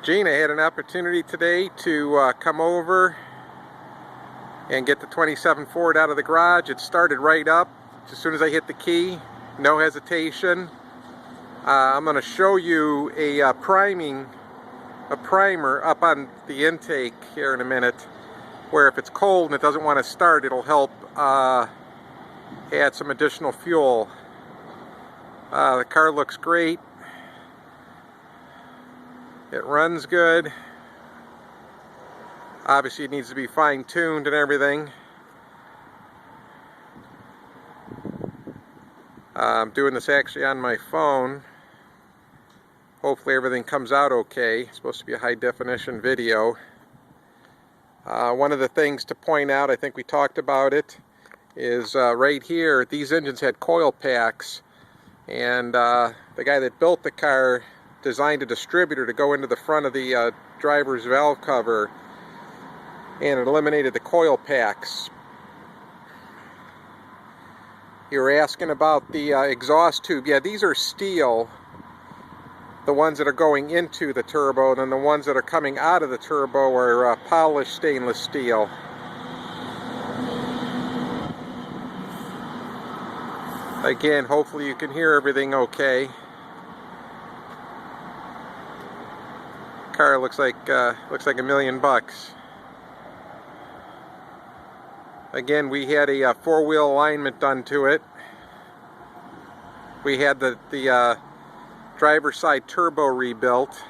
Gene, I had an opportunity today to come over and get the 27 Ford out of the garage. It started right up as soon as I hit the key, no hesitation. I'm going to show you a primer up on the intake here in a minute, where if it's cold and it doesn't want to start, it'll help add some additional fuel. The car looks great. It runs good. Obviously it needs to be fine-tuned and everything. I'm doing this actually on my phone. Hopefully everything comes out okay. It's supposed to be a high-definition video. One of the things to point out, I think we talked about it, is right here, these engines had coil packs, and the guy that built the car designed a distributor to go into the front of the driver's valve cover, and it eliminated the coil packs. You were asking about the exhaust tube. Yeah, these are steel, the ones that are going into the turbo, and then the ones that are coming out of the turbo are polished stainless steel. Again, hopefully you can hear everything okay. Car looks like $1 million. Again, we had a four-wheel alignment done to it. We had the driver's side turbo rebuilt.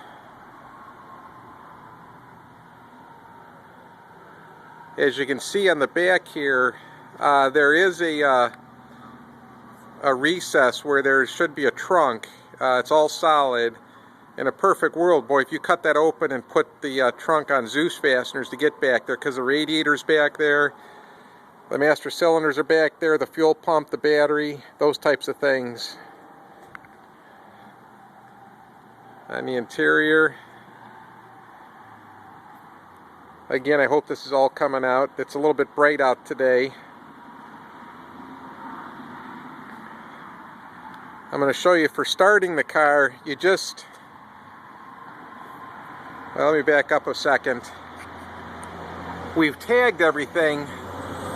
As you can see on the back here, there is a recess where there should be a trunk. It's all solid. In a perfect world, boy, if you cut that open and put the trunk on Zeus fasteners to get back there, because the radiator's back there, the master cylinders are back there, the fuel pump, the battery, those types of things. On the interior, again, I hope this is all coming out. It's a little bit bright out today. I'm going to show you for starting the car, you just... Well, let me back up a second. We've tagged everything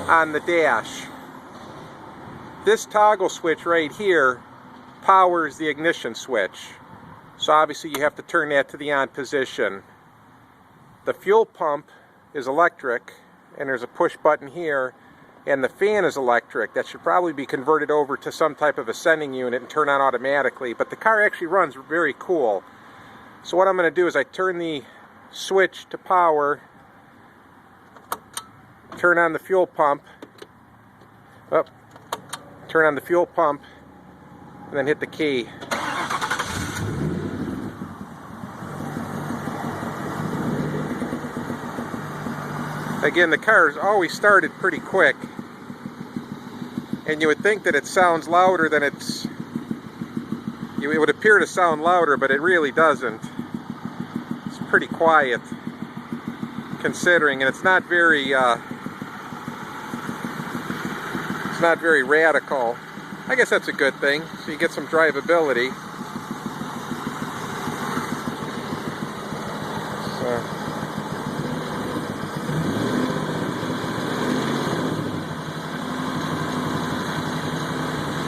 on the dash. This toggle switch right here powers the ignition switch. So obviously you have to turn that to the on position. The fuel pump is electric, and there's a push button here, and the fan is electric. That should probably be converted over to some type of ascending unit and turn on automatically, but the car actually runs very cool. So what I'm going to do is I turn the switch to power, turn on the fuel pump, turn on the fuel pump, and then hit the key. Again, the car's always started pretty quick, and you would think that it sounds louder than it would appear to sound louder, but it really doesn't. It's pretty quiet, considering, and it's not very radical. I guess that's a good thing, so you get some drivability.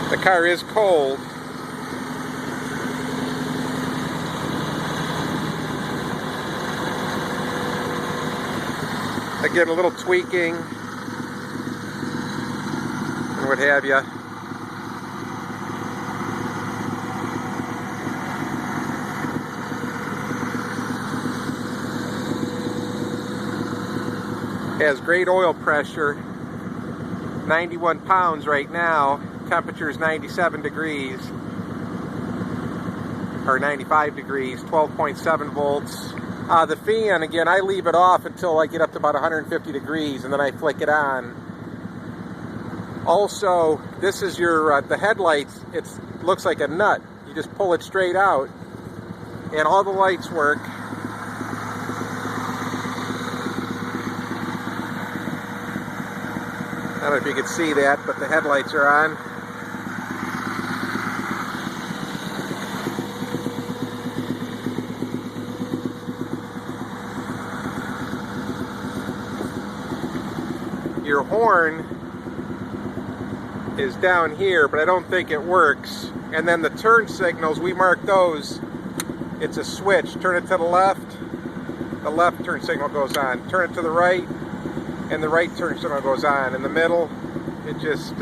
The car is cold. Again, a little tweaking and what have you. Has great oil pressure, 91 pounds right now. Temperature is 97 degrees, or 95 degrees, 12.7 volts. The fan, again, I leave it off until I get up to about 150 degrees, and then I flick it on. Also, this is your, the headlights, it looks like a nut. You just pull it straight out, and all the lights work. I don't know if you can see that, but the headlights are on. your horn is down here, but I don't think it works. And then the turn signals, we mark those. It's a switch. Turn it to the left turn signal goes on. Turn it to the right, and the right turn signal goes on. In the middle, it just,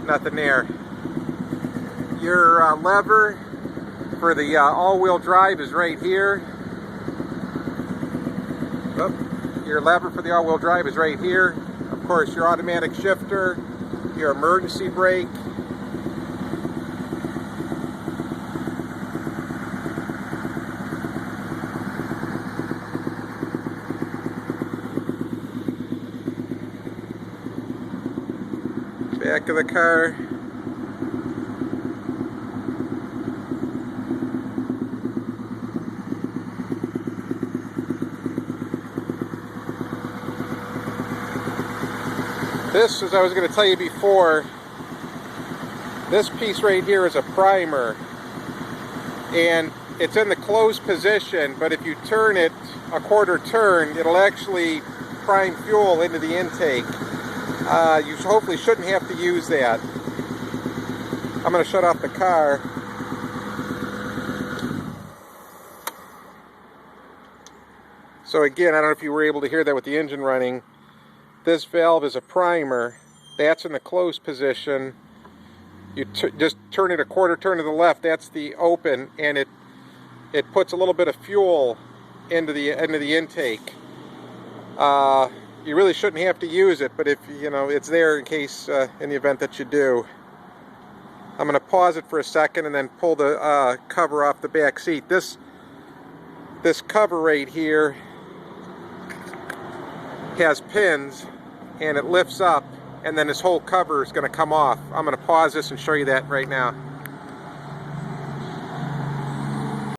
nothing there. Your lever for the all-wheel drive is right here. Your lever for the all-wheel drive is right here. Of course, your automatic shifter, your emergency brake. Back of the car. This, as I was going to tell you before, this piece right here is a primer, and it's in the closed position, but if you turn it a quarter turn, it'll actually prime fuel into the intake. You hopefully shouldn't have to use that. I'm going to shut off the car. So again, I don't know if you were able to hear that with the engine running. This valve is a primer. That's in the closed position. You just turn it a quarter turn to the left. That's the open, and it puts a little bit of fuel into the intake. You really shouldn't have to use it, but if you know, it's there in case, in the event that you do. I'm going to pause it for a second and then pull the cover off the back seat. This cover right here has pins, and it lifts up, and then this whole cover is going to come off. I'm going to pause this and show you that right now.